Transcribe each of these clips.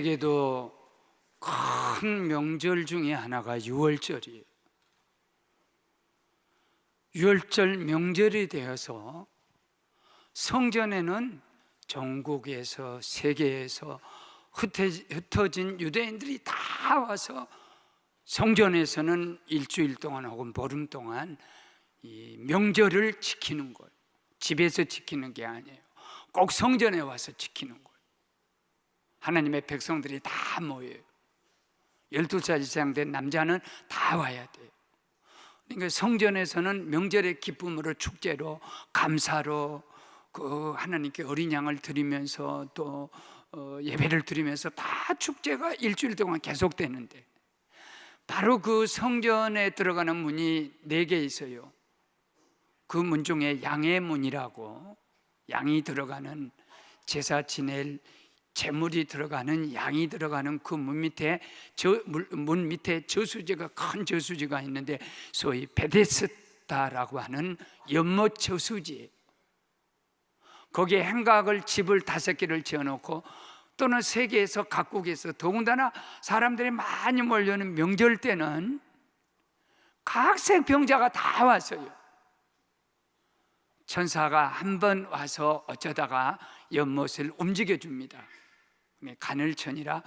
우리에게도 큰 명절 중에 하나가 유월절이에요. 유월절 명절이 되어서 성전에는 전국에서 세계에서 흩어진 유대인들이 다 와서 성전에서는 일주일 동안 혹은 보름 동안 이 명절을 지키는 거예요. 집에서 지키는 게 아니에요. 꼭 성전에 와서 지키는 거예요. 하나님의 백성들이 다 모여요. 12살 이상 된 남자는 다 와야 돼요. 그러니까 성전에서는 명절의 기쁨으로, 축제로, 감사로 그 하나님께 어린 양을 드리면서 또 예배를 드리면서 다 축제가 일주일 동안 계속되는데, 바로 그 성전에 들어가는 문이 4개 있어요. 그 문 중에 양의 문이라고, 양이 들어가는, 제사 지낼 제물이 들어가는, 양이 들어가는 그 문 밑에 문 밑에 저수지가, 큰 저수지가 있는데 소위 베데스다라고 하는 연못 저수지, 거기에 행각을 집을 5개를 지어놓고, 또는 세계에서 각국에서 더군다나 사람들이 많이 몰려오는 명절 때는 각색 병자가 다 왔어요. 천사가 한 번 와서 어쩌다가 연못을 움직여줍니다. 간헐천이라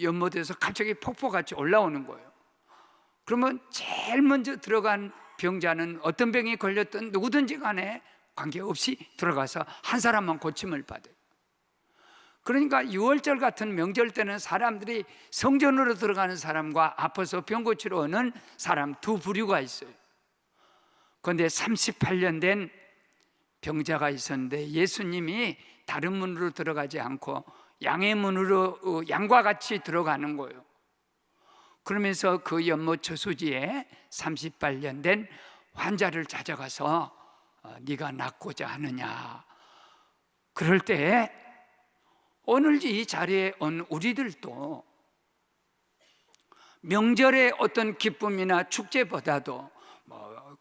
연못에서 갑자기 폭포같이 올라오는 거예요. 그러면 제일 먼저 들어간 병자는 어떤 병이 걸렸든 누구든지 간에 관계없이 들어가서 한 사람만 고침을 받아요. 그러니까 유월절 같은 명절 때는 사람들이 성전으로 들어가는 사람과 아파서 병 고치러 오는 사람 두 부류가 있어요. 그런데 38년 된 병자가 있었는데 예수님이 다른 문으로 들어가지 않고 양의 문으로, 양과 같이 들어가는 거예요. 그러면서 그 연못 저수지에 38년 된 환자를 찾아가서 네가 낫고자 하느냐. 그럴 때 오늘 이 자리에 온 우리들도 명절의 어떤 기쁨이나 축제보다도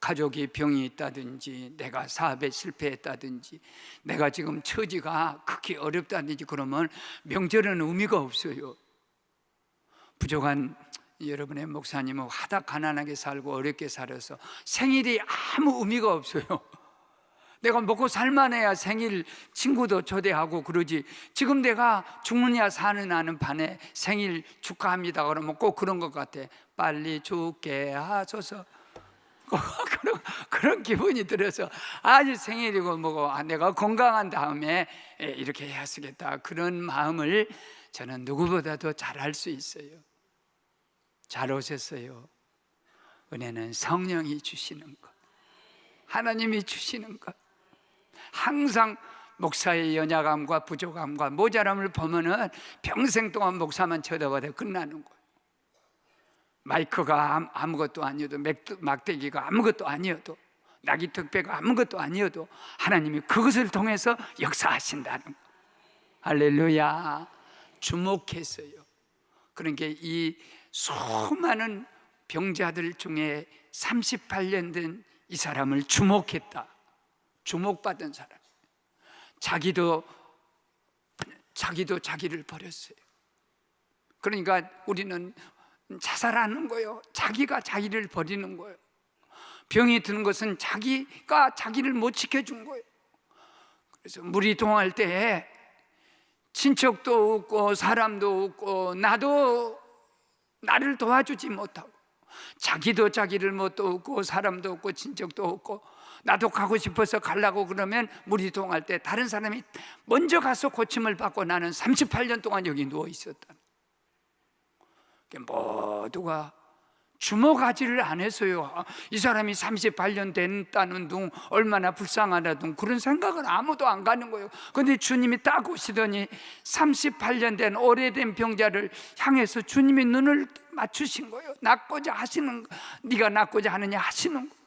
가족이 병이 있다든지, 내가 사업에 실패했다든지, 내가 지금 처지가 극히 어렵다든지 그러면 명절은 의미가 없어요. 부족한 여러분의 목사님은 하다 가난하게 살고 어렵게 살아서 생일이 아무 의미가 없어요. 내가 먹고 살만해야 생일 친구도 초대하고 그러지, 지금 내가 죽느냐 사느냐는 반에 생일 축하합니다 그러면 꼭 그런 것 같아. 빨리 죽게 하소서. 그런 기분이 들어서 아주 생일이고 뭐고 내가 건강한 다음에 이렇게 해야 쓰겠다, 그런 마음을 저는 누구보다도 잘 할 수 있어요. 잘 오셨어요. 은혜는 성령이 주시는 것, 하나님이 주시는 것. 항상 목사의 연약함과 부족함과 모자람을 보면은 평생 동안 목사만 쳐다봐도 끝나는 거예요. 마이크가 아무것도 아니어도, 막대기가 아무것도 아니어도, 낙이 특배가 아무것도 아니어도 하나님이 그것을 통해서 역사하신다는 거. 할렐루야. 주목했어요. 그러니까 이 수많은 병자들 중에 38년 된 이 사람을 주목했다. 주목받은 사람. 자기도 자기를 버렸어요. 그러니까 우리는 자살하는 거예요. 자기가 자기를 버리는 거예요. 병이 드는 것은 자기가 자기를 못 지켜준 거예요. 그래서 물이 동할 때 친척도 없고 사람도 없고 나도 나를 도와주지 못하고, 자기도 자기를 못 도우고 사람도 없고 친척도 없고, 나도 가고 싶어서 가려고 그러면 물이 동할 때 다른 사람이 먼저 가서 고침을 받고 나는 38년 동안 여기 누워 있었다. 모두가 주목하지를 않았어요. 이 사람이 38년 됐다는 둥, 얼마나 불쌍하다든 그런 생각은 아무도 안 가는 거예요. 그런데 주님이 딱 오시더니 38년 된 오래된 병자를 향해서 주님이 눈을 맞추신 거예요. 낫고자 하시는, 네가 낫고자 하느냐 하시는 거예요.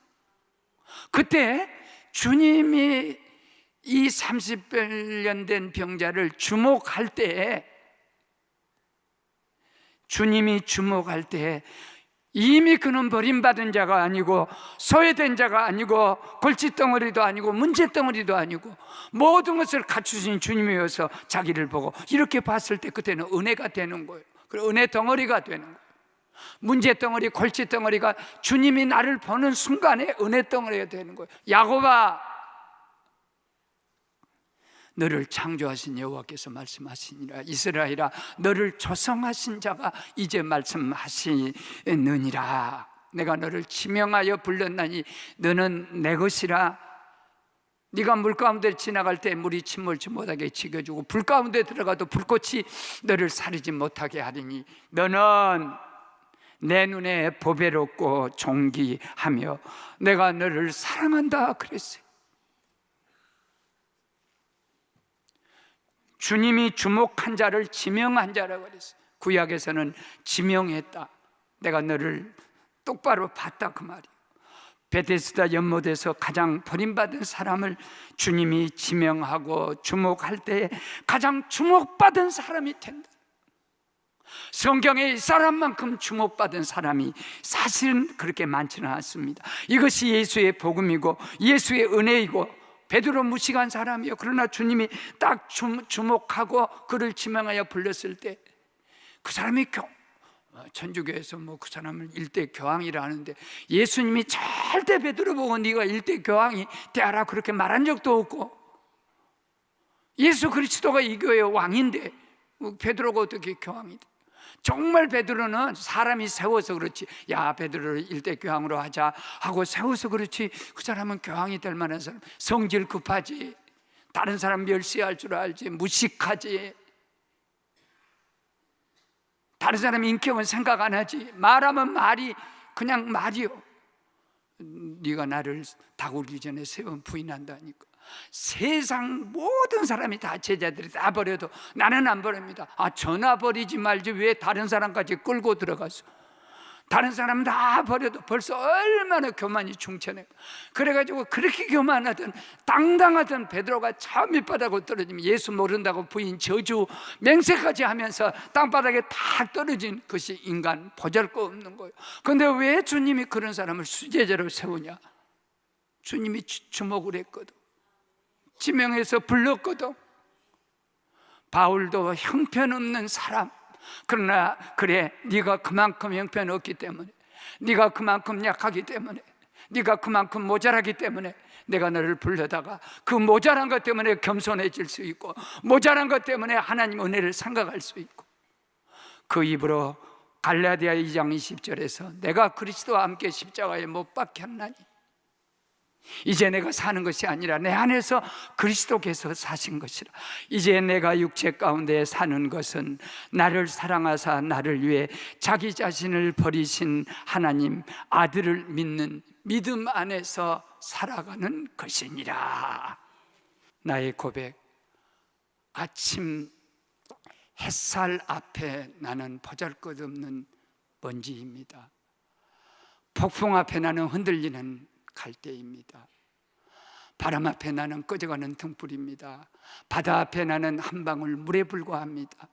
그때 주님이 이 38년 된 병자를 주목할 때, 주님이 주목할 때 이미 그는 버림받은 자가 아니고 소외된 자가 아니고 골칫덩어리도 아니고 문제덩어리도 아니고 모든 것을 갖추신 주님이어서 자기를 보고 이렇게 봤을 때 그때는 은혜가 되는 거예요. 그리고 은혜 덩어리가 되는 거예요. 문제덩어리, 골칫덩어리가 주님이 나를 보는 순간에 은혜 덩어리가 되는 거예요. 야곱아, 너를 창조하신 여호와께서 말씀하시니라. 이스라엘아, 너를 조성하신 자가 이제 말씀하시느니라. 내가 너를 지명하여 불렀나니 너는 내 것이라. 네가 물 가운데 지나갈 때 물이 침몰치 못하게 지켜주고 불 가운데 들어가도 불꽃이 너를 사리지 못하게 하리니 너는 내 눈에 보배롭고 존귀하며 내가 너를 사랑한다 그랬어요. 주님이 주목한 자를 지명한 자라고 그랬어요. 구약에서는 지명했다. 내가 너를 똑바로 봤다 그 말이에요. 베데스다 연못에서 가장 버림받은 사람을 주님이 지명하고 주목할 때 가장 주목받은 사람이 된다. 성경에 이 사람만큼 주목받은 사람이 사실은 그렇게 많지는 않습니다. 이것이 예수의 복음이고 예수의 은혜이고 베드로 무식한 사람이요. 그러나 주님이 딱 주목하고 그를 지명하여 불렀을 때 그 사람이 천주교에서 그 사람을 일대 교황이라 하는데 예수님이 절대 베드로 보고 네가 일대 교황이 되어라 그렇게 말한 적도 없고 예수 그리스도가 이 교회의 왕인데 베드로가 어떻게 교황이 돼? 정말 베드로는 사람이 세워서 그렇지 야 베드로를 일대 교황으로 하자 하고 세워서 그렇지 그 사람은 교황이 될 만한 사람 성질 급하지 다른 사람 멸시할 줄 알지 무식하지 다른 사람 인격은 생각 안 하지 말하면 말이 그냥 말이요 네가 나를 다굴기 전에 세 번 부인한다니까 세상 모든 사람이 다 제자들이 다 버려도 나는 안 버립니다. 전화 버리지 말지 왜 다른 사람까지 끌고 들어가서 다른 사람 다 버려도 벌써 얼마나 교만이 충천해. 그래가지고 그렇게 교만하던 당당하던 베드로가 저 밑바닥으로 떨어지면 예수 모른다고 부인 저주 맹세까지 하면서 땅바닥에 다 떨어진 것이 인간 보잘것없는 거예요. 그런데 왜 주님이 그런 사람을 수제자로 세우냐? 주님이 주목을 했거든. 지명해서 불렀거든. 바울도 형편없는 사람 그러나 그래 네가 그만큼 형편없기 때문에 네가 그만큼 약하기 때문에 네가 그만큼 모자라기 때문에 내가 너를 불러다가 그 모자란 것 때문에 겸손해질 수 있고 모자란 것 때문에 하나님 은혜를 생각할 수 있고 그 입으로 갈라디아 2장 20절에서 내가 그리스도와 함께 십자가에 못 박혔나니 이제 내가 사는 것이 아니라 내 안에서 그리스도께서 사신 것이라. 이제 내가 육체 가운데 사는 것은 나를 사랑하사 나를 위해 자기 자신을 버리신 하나님 아들을 믿는 믿음 안에서 살아가는 것이니라. 나의 고백, 아침 햇살 앞에 나는 보잘것없는 먼지입니다. 폭풍 앞에 나는 흔들리는 갈대입니다. 바람 앞에 나는 꺼져가는 등불입니다. 바다 앞에 나는 한 방울 물에 불과합니다.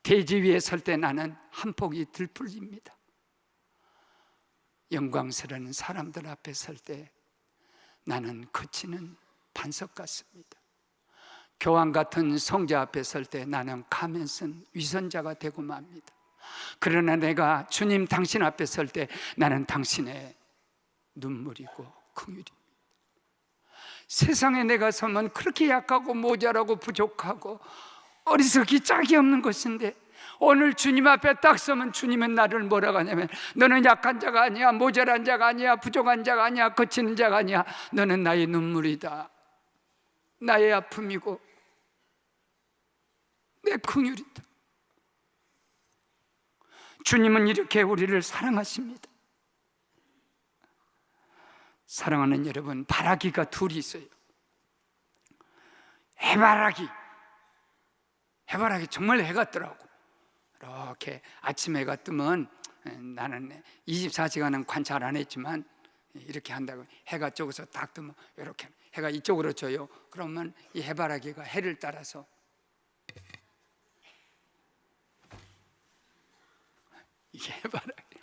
대지 위에 설 때 나는 한 폭이 들풀입니다. 영광스러운 사람들 앞에 설 때 나는 거치는 반석 같습니다. 교황 같은 성자 앞에 설 때 나는 가면 쓴 위선자가 되고 맙니다. 그러나 내가 주님 당신 앞에 설 때 나는 당신의 눈물이고 긍휼입니다. 세상에 내가 서면 그렇게 약하고 모자라고 부족하고 어리석기 짝이 없는 것인데 오늘 주님 앞에 딱 서면 주님은 나를 뭐라고 하냐면 너는 약한 자가 아니야, 모자란 자가 아니야, 부족한 자가 아니야, 거치는 자가 아니야. 너는 나의 눈물이다, 나의 아픔이고 내 긍휼이다. 주님은 이렇게 우리를 사랑하십니다. 사랑하는 여러분, 바라기가 둘이 있어요. 해바라기 정말 해 같더라고. 이렇게 아침 해가 뜨면 나는 24시간은 관찰 안 했지만 이렇게 한다고 해가 저기서 딱 뜨면 이렇게 해가 이쪽으로 져요. 그러면 이 해바라기가 해를 따라서 이게 해바라기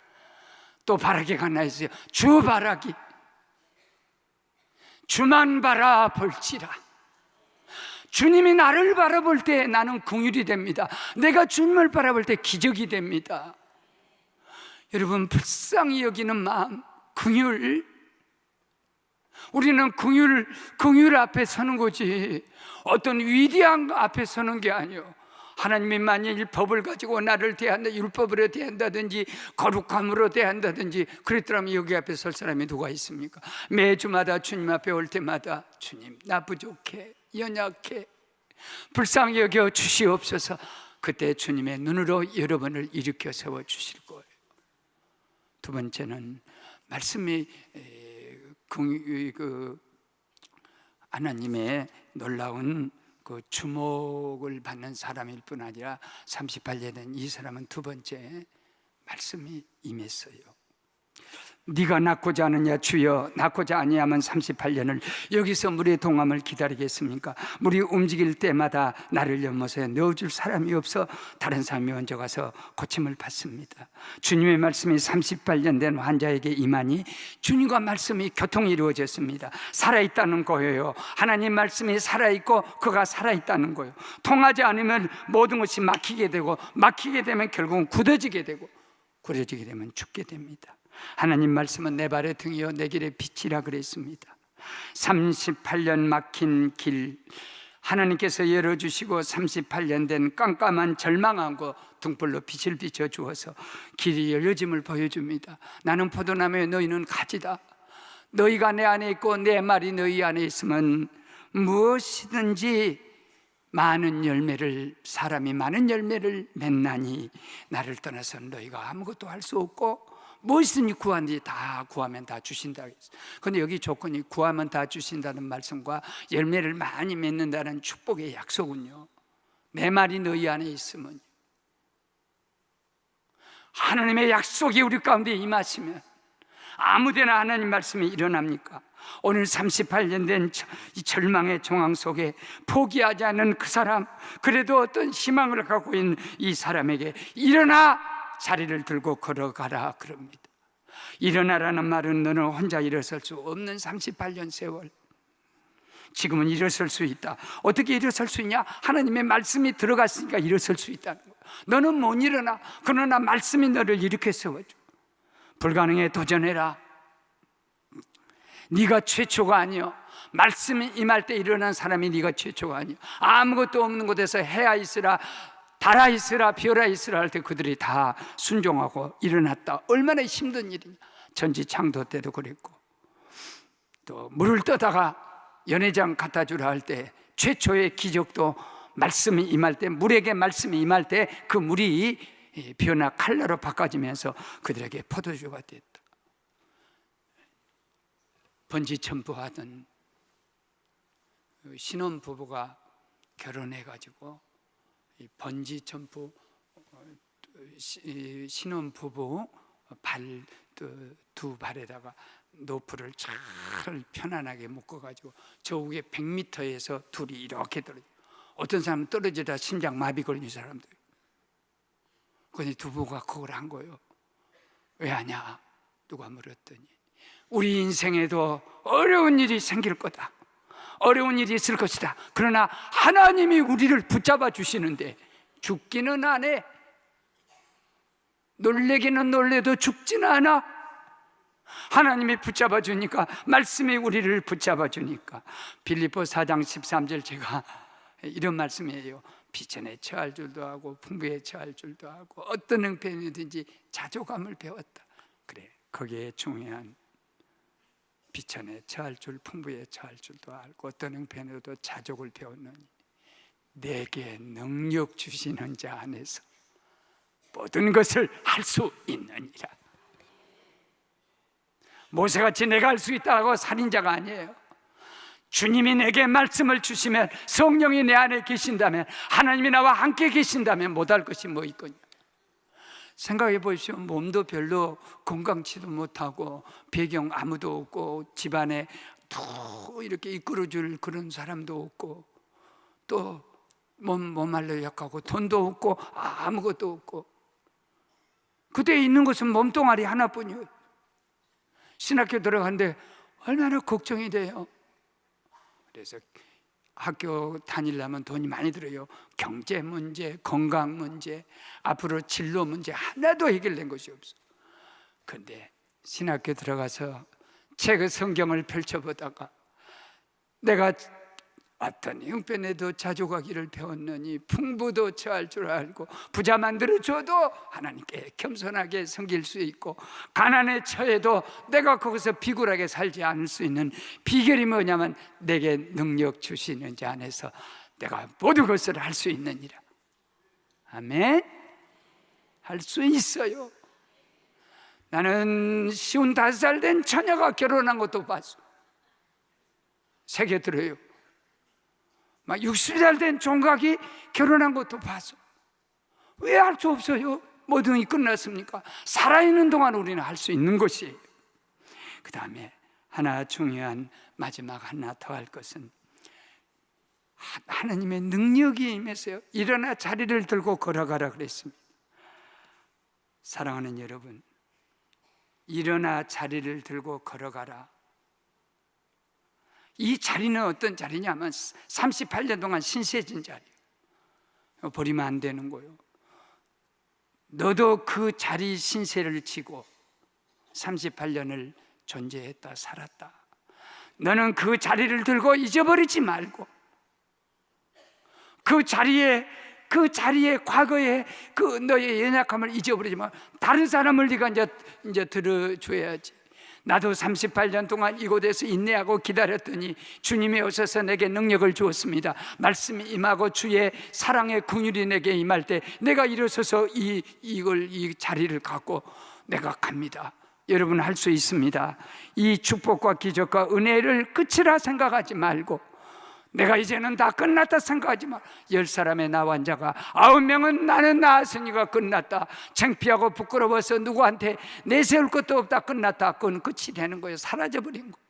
또 바라기가 하나 있어요. 주 바라기. 주만 바라볼지라. 주님이 나를 바라볼 때 나는 긍휼이 됩니다. 내가 주님을 바라볼 때 기적이 됩니다. 여러분, 불쌍히 여기는 마음, 긍휼. 우리는 긍휼 앞에 서는 거지 어떤 위대한 거 앞에 서는 게 아니에요. 하나님이 만일 법을 가지고 나를 대한다, 율법으로 대한다든지 거룩함으로 대한다든지 그랬더라면 여기 앞에 설 사람이 누가 있습니까? 매주마다 주님 앞에 올 때마다 주님, 나 부족해, 연약해, 불쌍히 여겨 주시옵소서. 그때 주님의 눈으로 여러분을 일으켜 세워 주실 거예요. 두 번째는 말씀이 하나님의 놀라운 그 주목을 받는 사람일 뿐 아니라 38년 된 이 사람은 두 번째 말씀이 임했어요. 네가 낳고자 하느냐 주여, 낳고자 아니하면 38년을 여기서 물의 동함을 기다리겠습니까? 물이 움직일 때마다 나를 연못에 넣어줄 사람이 없어 다른 사람이 먼저 가서 고침을 받습니다. 주님의 말씀이 38년 된 환자에게 임하니 주님과 말씀이 교통이 이루어졌습니다. 살아있다는 거예요. 하나님 말씀이 살아있고 그가 살아있다는 거예요. 통하지 않으면 모든 것이 막히게 되고, 막히게 되면 결국은 굳어지게 되고, 굳어지게 되면 죽게 됩니다. 하나님 말씀은 내 발의 등이요 내 길의 빛이라 그랬습니다. 38년 막힌 길 하나님께서 열어주시고 38년 된 깜깜한 절망하고 등불로 빛을 비춰주어서 길이 열려짐을 보여줍니다. 나는 포도나무에 너희는 가지다. 너희가 내 안에 있고 내 말이 너희 안에 있으면 무엇이든지 사람이 많은 열매를 맺나니 나를 떠나서는 너희가 아무것도 할 수 없고 무엇이든지 구하는지 다 구하면 다 주신다. 그런데 여기 조건이 구하면 다 주신다는 말씀과 열매를 많이 맺는다는 축복의 약속은요, 내 말이 너희 안에 있으면, 하나님의 약속이 우리 가운데 임하시면 아무데나 하나님 말씀이 일어납니까? 오늘 38년 된 이 절망의 정황 속에 포기하지 않는 그 사람, 그래도 어떤 희망을 갖고 있는 이 사람에게 일어나 자리를 들고 걸어가라 그럽니다. 일어나라는 말은 너는 혼자 일어설 수 없는 38년 세월, 지금은 일어설 수 있다. 어떻게 일어설 수 있냐? 하나님의 말씀이 들어갔으니까 일어설 수 있다는 거야. 너는 못 일어나. 그러나 말씀이 너를 일으켜 세워줘. 불가능에 도전해라. 네가 최초가 아니여. 말씀이 임할 때 일어난 사람이 네가 최초가 아니여. 아무것도 없는 곳에서 해야 있으라, 달아 있으라, 비어라 있으라 할 때 그들이 다 순종하고 일어났다. 얼마나 힘든 일이냐. 전지창도 때도 그랬고, 또 물을 떠다가 연회장 갖다 주라 할 때 최초의 기적도 말씀이 임할 때, 물에게 말씀이 임할 때 그 물이 비어나 칼라로 바꿔지면서 그들에게 포도주가 됐다. 번지천부하던 신혼부부가 결혼해가지고 번지점프 신혼부부 두 발에다가 노프를 잘 편안하게 묶어가지고 저우에 100m에서 둘이 이렇게 떨어져. 어떤 사람은 떨어지다 심장 마비 걸린 사람들. 그런데 두 부부가 그걸 한 거예요. 왜 하냐? 누가 물었더니 우리 인생에도 어려운 일이 생길 거다. 어려운 일이 있을 것이다. 그러나 하나님이 우리를 붙잡아 주시는데 죽기는 안 해. 놀래기는 놀래도 죽지는 않아. 하나님이 붙잡아 주니까, 말씀이 우리를 붙잡아 주니까. 빌립보 4장 13절 제가 이런 말씀이에요. 비천에 처할 줄도 하고 풍부에 처할 줄도 하고 어떤 형편이든지 자조감을 배웠다. 그래, 거기에 중요한 비천에 처할 줄, 풍부에 처할 줄도 알고 어떤 형편에도 자족을 배웠느니 내게 능력 주시는 자 안에서 모든 것을 할 수 있느니라. 모세같이 내가 할 수 있다고 살인자가 아니에요. 주님이 내게 말씀을 주시면, 성령이 내 안에 계신다면, 하나님이 나와 함께 계신다면 못할 것이 뭐 있거든요. 생각해 보십시오. 몸도 별로 건강치도 못하고 배경 아무도 없고 집안에 또 이렇게 이끌어줄 그런 사람도 없고 또 몸말로 약하고 돈도 없고 아무것도 없고 그때 있는 것은 몸뚱아리 하나뿐이에요. 신학교 들어가는데 얼마나 걱정이 돼요. 그래서 학교 다니려면 돈이 많이 들어요. 경제 문제, 건강 문제, 앞으로 진로 문제 하나도 해결된 것이 없어. 그런데 신학교 들어가서 책 성경을 펼쳐보다가 내가 어떤 형편에도 자족하기를 배웠느니 풍부도 처할 줄 알고 부자 만들어줘도 하나님께 겸손하게 섬길 수 있고 가난에 처해도 내가 거기서 비굴하게 살지 않을 수 있는 비결이 뭐냐면 내게 능력 주시는 자 안에서 내가 모든 것을 할 수 있느니라. 아멘. 할 수 있어요. 나는 55살 된 처녀가 결혼한 것도 봤어. 새겨 들어요. 막 60살 된 총각이 결혼한 것도 봤어. 왜 할 수 없어요? 모든 게 끝났습니까? 살아있는 동안 우리는 할 수 있는 것이에요. 그 다음에 하나 중요한 마지막 하나 더 할 것은 하나님의 능력이 임해서요. 일어나 자리를 들고 걸어가라 그랬습니다. 사랑하는 여러분, 일어나 자리를 들고 걸어가라. 이 자리는 어떤 자리냐면 38년 동안 신세진 자리예요. 버리면 안 되는 거예요. 너도 그 자리 신세를 지고 38년을 존재했다 살았다. 너는 그 자리를 들고 잊어버리지 말고 그 자리에 과거에 그 너의 연약함을 잊어버리지 마. 다른 사람을 네가 이제 들어줘야지. 나도 38년 동안 이곳에서 인내하고 기다렸더니 주님이 오셔서 내게 능력을 주었습니다. 말씀이 임하고 주의 사랑의 긍휼이 내게 임할 때 내가 일어서서 이 자리를 갖고 내가 갑니다. 여러분 할 수 있습니다. 이 축복과 기적과 은혜를 끝이라 생각하지 말고 내가 이제는 다 끝났다 생각하지 마. 10사람의 나 환자가 9명은 나는 나았으니까 끝났다. 창피하고 부끄러워서 누구한테 내세울 것도 없다. 끝났다. 그건 끝이 되는 거예요. 사라져버린 거예요.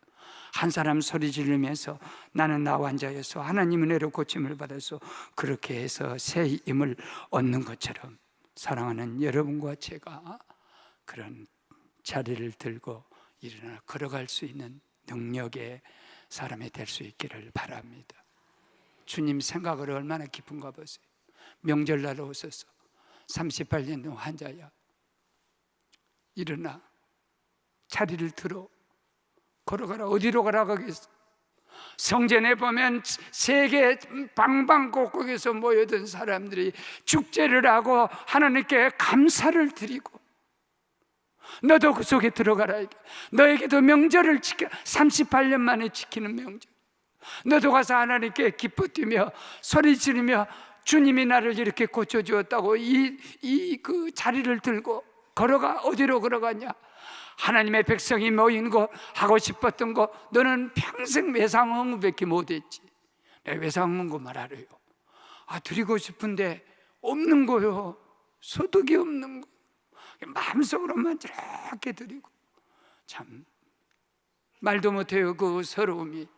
한 사람 소리 지르면서 나는 나 환자여서 하나님 은혜로 고침을 받아서 그렇게 해서 새 힘을 얻는 것처럼 사랑하는 여러분과 제가 그런 자리를 들고 일어나 걸어갈 수 있는 능력의 사람이 될 수 있기를 바랍니다. 주님 생각을 얼마나 깊은가 보세요. 명절날 오셔서 38년 된 환자야, 일어나 자리를 들어 걸어가라. 어디로 가라가겠어? 성전에 보면 세계 방방곡곡에서 모여든 사람들이 축제를 하고 하나님께 감사를 드리고 너도 그 속에 들어가라. 너에게도 명절을 지켜 38년 만에 지키는 명절. 너도 가서 하나님께 기뻐 뛰며 소리 지르며 주님이 나를 이렇게 고쳐주었다고 그 자리를 들고 걸어가. 어디로 걸어가냐? 하나님의 백성이 모인 거 하고 싶었던 거 너는 평생 외상흥밖에 못했지. 내가 외상흥고 말하래요. 드리고 싶은데 없는 거요. 소득이 없는 거. 마음속으로만 저렇게 드리고 참 말도 못해요. 그 서러움이.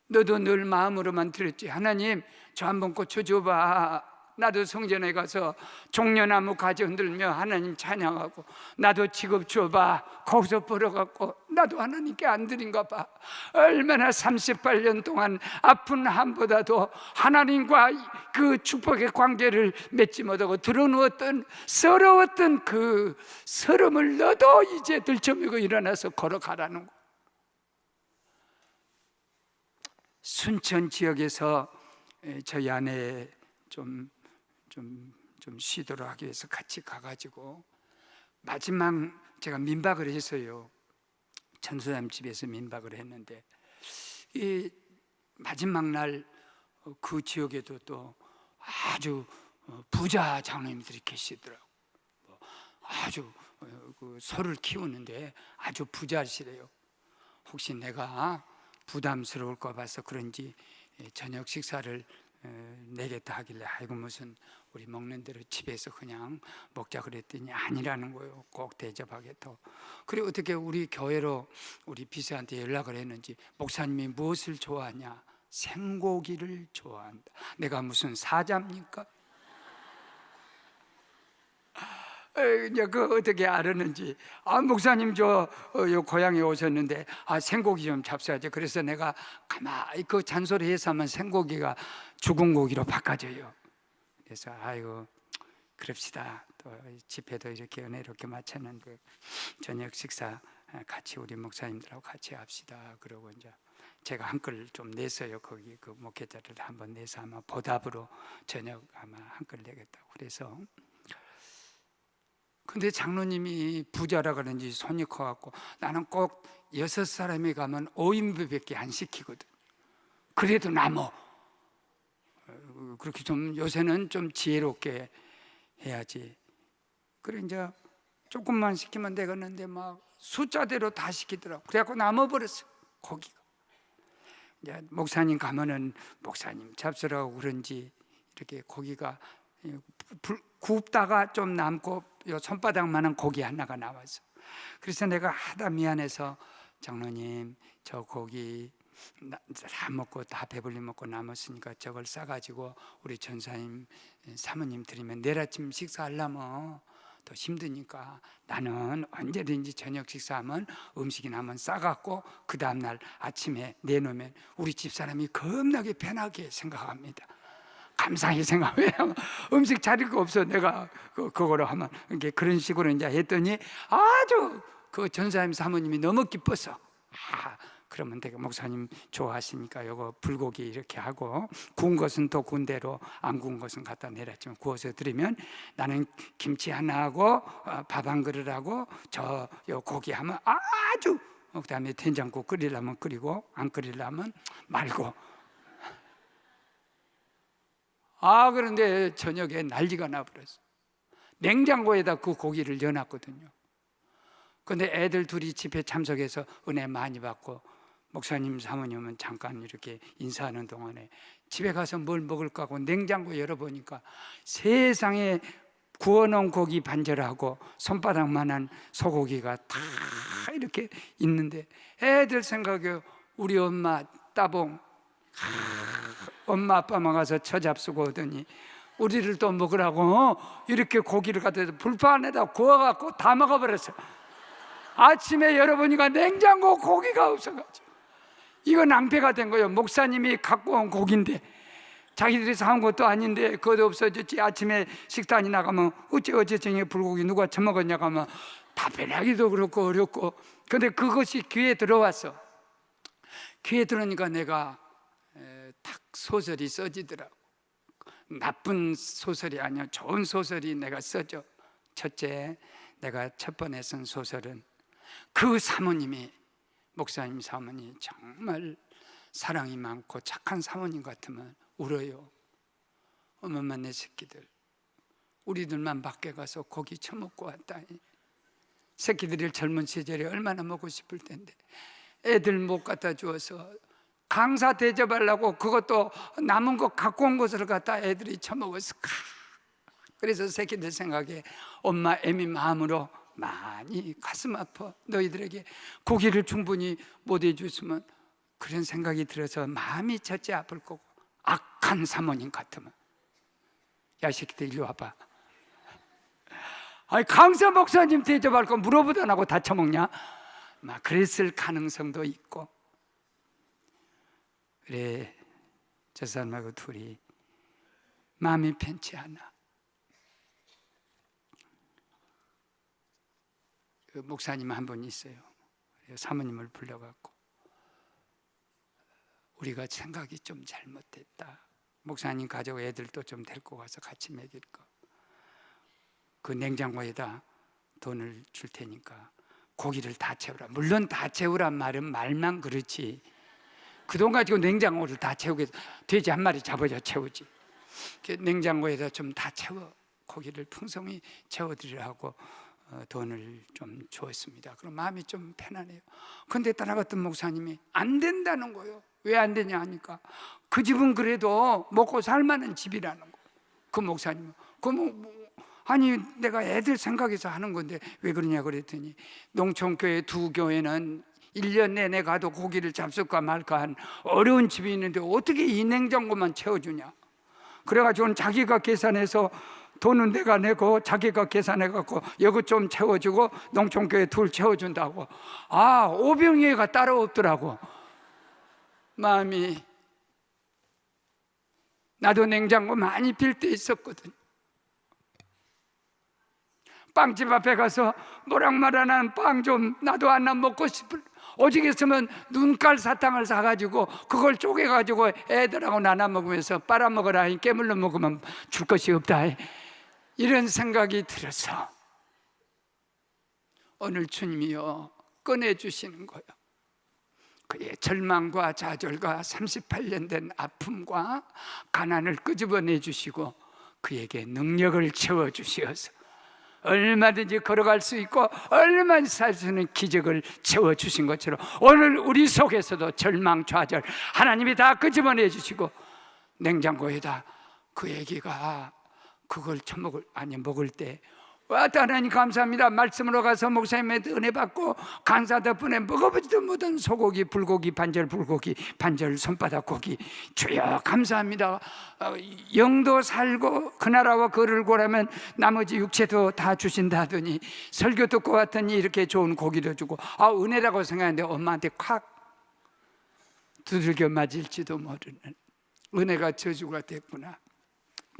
너도 늘 마음으로만 드렸지. 하나님 저 한번 고쳐줘봐. 나도 성전에 가서 종려나무 가지 흔들며 하나님 찬양하고 나도 직업 줘봐. 거기서 벌어갖고 나도 하나님께 안 드린가 봐. 얼마나 38년 동안 아픈 함보다도 하나님과 그 축복의 관계를 맺지 못하고 들어누웠던 서러웠던 그 서름을 너도 이제 들쳐매고 일어나서 걸어가라는 거. 순천 지역에서 저희 아내 좀 쉬도록 하기 위해서 같이 가가지고 마지막 제가 민박을 했어요. 전소담 집에서 민박을 했는데 이 마지막 날 그 지역에도 또 아주 부자 장로님들이 계시더라고. 아주 그 소를 키우는데 아주 부자시래요. 혹시 내가 부담스러울까 봐서 그런지 저녁 식사를 내겠다 하길래 아이고 무슨 우리 먹는 대로 집에서 그냥 먹자 그랬더니 아니라는 거예요. 꼭 대접하겠다. 그리고 어떻게 우리 교회로 우리 비서한테 연락을 했는지 목사님이 무엇을 좋아하냐? 생고기를 좋아한다. 내가 무슨 사자입니까? 이제 그 어떻게 알았는지, 목사님 요 고향에 오셨는데 생고기 좀 잡숴야죠. 그래서 내가 가만히 그 잔소리해서 하면 생고기가 죽은 고기로 바꿔져요. 그래서 아이고 그럽시다. 또 집회도 이렇게 은혜롭게 마쳤는데 저녁 식사 같이 우리 목사님들하고 같이 합시다. 그러고 이제 제가 한글 좀 냈어요. 거기 그 목회자를 한번 내서 아마 보답으로 저녁 아마 한글 내겠다고 그래서. 근데 장로님이 부자라 그런지 손이 커갖고 나는 꼭 6사람이 가면 5인분밖에 안 시키거든. 그래도 남어. 그렇게 좀 요새는 좀 지혜롭게 해야지. 그래 이제 조금만 시키면 되겠는데 막 숫자대로 다 시키더라고. 그래갖고 남아버렸어 고기가. 이제 목사님 가면은 목사님 잡수라고 그런지 이렇게 고기가 굽다가 좀 남고 요 손바닥만한 고기 하나가 나왔어. 그래서 내가 하다 미안해서 장로님 저 고기 다 먹고 다 배불리 먹고 남았으니까 저걸 싸가지고 우리 전사님 사모님 드리면 내일 아침 식사하려면 더 힘드니까 나는 언제든지 저녁 식사하면 음식이 나면 싸갖고 그 다음날 아침에 내놓으면 우리 집사람이 겁나게 편하게 생각합니다. 감사하게 생각해요. 음식 차릴 거 없어. 내가 그거로 하면 그런 식으로 이제 했더니 아주 그 전사님 사모님이 너무 기뻤어. 그러면 내가 목사님 좋아하시니까 요거 불고기 이렇게 하고 구운 것은 또 구운 대로 안 구운 것은 갖다 내렸지만 구워서 드리면 나는 김치 하나 하고 밥 한 그릇하고 저 요 고기 하면 아주 그다음에 된장국 끓이려면 끓이고 안 끓이려면 말고. 그런데 저녁에 난리가 나버렸어. 냉장고에다 그 고기를 넣어놨거든요. 근데 애들 둘이 집회 참석해서 은혜 많이 받고 목사님 사모님은 잠깐 이렇게 인사하는 동안에 집에 가서 뭘 먹을까 하고 냉장고 열어보니까 세상에 구워놓은 고기 반절하고 손바닥만한 소고기가 다 이렇게 있는데 애들 생각에 우리 엄마 따봉 엄마 아빠만 가서 처 잡수고 오더니 우리를 또 먹으라고 이렇게 고기를 갖다 불판에다 구워갖고 다 먹어버렸어. 아침에 열어보니까 냉장고 고기가 없어가지고 이거 낭패가 된 거예요. 목사님이 갖고 온 고기인데 자기들이 사온 것도 아닌데 그것도 없어졌지. 아침에 식단이 나가면 어째 저녁에 불고기 누가 처먹었냐고 하면 답변하기도 그렇고 어렵고. 근데 그것이 귀에 들어왔어. 귀에 들어오니까 내가 딱 소설이 써지더라고. 나쁜 소설이 아니야. 좋은 소설이 내가 써져. 첫째, 내가 첫 번에 쓴 소설은 그 사모님이 목사님 사모님 정말 사랑이 많고 착한 사모님 같으면 울어요. 어머마 내 새끼들 우리들만 밖에 가서 고기 처먹고 왔다니. 새끼들이 젊은 시절에 얼마나 먹고 싶을 텐데 애들 못 갖다 주어서 강사 대접하려고 그것도 남은 거 갖고 온 것을 갖다 애들이 처먹었어. 그래서 새끼들 생각에 엄마 애미 마음으로 많이 가슴 아파. 너희들에게 고기를 충분히 못 해줬으면 그런 생각이 들어서 마음이 첫째 아플 거고. 악한 사모님 같으면 야 새끼들 이리 와봐. 강사 목사님 대접할 거 물어보도 안 하고 다 처먹냐? 막 그랬을 가능성도 있고. 그래 저 사람하고 둘이 마음이 편치 않아. 그 목사님 한 분 있어요. 사모님을 불러갖고 우리가 생각이 좀 잘못됐다. 목사님 가족 애들도 좀 데리고 가서 같이 먹일 거. 그 냉장고에다 돈을 줄 테니까 고기를 다 채우라. 물론 다 채우란 말은 말만 그렇지. 그 돈 가지고 냉장고를 다 채우게 돼지 한 마리 잡아야 채우지. 냉장고에다 좀 다 채워 고기를 풍성히 채워드리라고 돈을 좀 주었습니다. 그럼 마음이 좀 편하네요. 그런데 따라갔던 목사님이 안 된다는 거예요. 왜 안 되냐 하니까 그 집은 그래도 먹고 살만한 집이라는 거예요. 그 목사님은 아니 내가 애들 생각해서 하는 건데 왜 그러냐 그랬더니 농촌교회 두 교회는 1년 내내 가도 고기를 잡술까 말까 한 어려운 집이 있는데 어떻게 이 냉장고만 채워주냐. 그래가지고는 자기가 계산해서 돈은 내가 내고 자기가 계산해갖고 여기 좀 채워주고 농촌교회 둘 채워준다고. 아, 오병이어가 따로 없더라고. 마음이. 나도 냉장고 많이 빌 때 있었거든. 빵집 앞에 가서 모락말하는 빵 좀 나도 하나 먹고 싶을, 오직 있으면 눈깔 사탕을 사가지고 그걸 쪼개가지고 애들하고 나눠 먹으면서 빨아먹어라, 깨물러 먹으면 줄 것이 없다, 이런 생각이 들어서 오늘 주님이요 꺼내주시는 거예요. 그의 절망과 좌절과 38년 된 아픔과 가난을 끄집어내 주시고 그에게 능력을 채워주시어서 얼마든지 걸어갈 수 있고 얼마든지 살 수 있는 기적을 채워주신 것처럼 오늘 우리 속에서도 절망, 좌절 하나님이 다 끄집어내 주시고 냉장고에다 그 애기가 그걸 먹을 때 왔다 하나님 감사합니다. 말씀으로 가서 목사님의 은혜 받고 간사 덕분에 먹어보지도 못한 소고기, 불고기, 반절 불고기, 반절 손바닥 고기, 주여 감사합니다. 영도 살고 그 나라와 그를 고라면 나머지 육체도 다 주신다 하더니 설교 듣고 왔더니 이렇게 좋은 고기도 주고, 아, 은혜라고 생각했는데 엄마한테 콱 두들겨 맞을지도 모르는 은혜가 저주가 됐구나.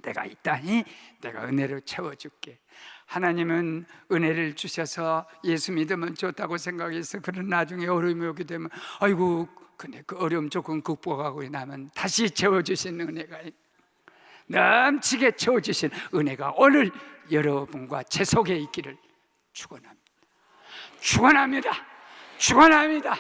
내가 있다니 내가 은혜로 채워줄게. 하나님은 은혜를 주셔서 예수 믿으면 좋다고 생각해서 그런 나중에 어려움이 오게 되면 아이고 근데 그 어려움 조금 극복하고 나면 다시 채워주신 은혜가 넘치게 채워주신 은혜가 오늘 여러분과 제 속에 있기를 축원합니다. 축원합니다. 축원합니다.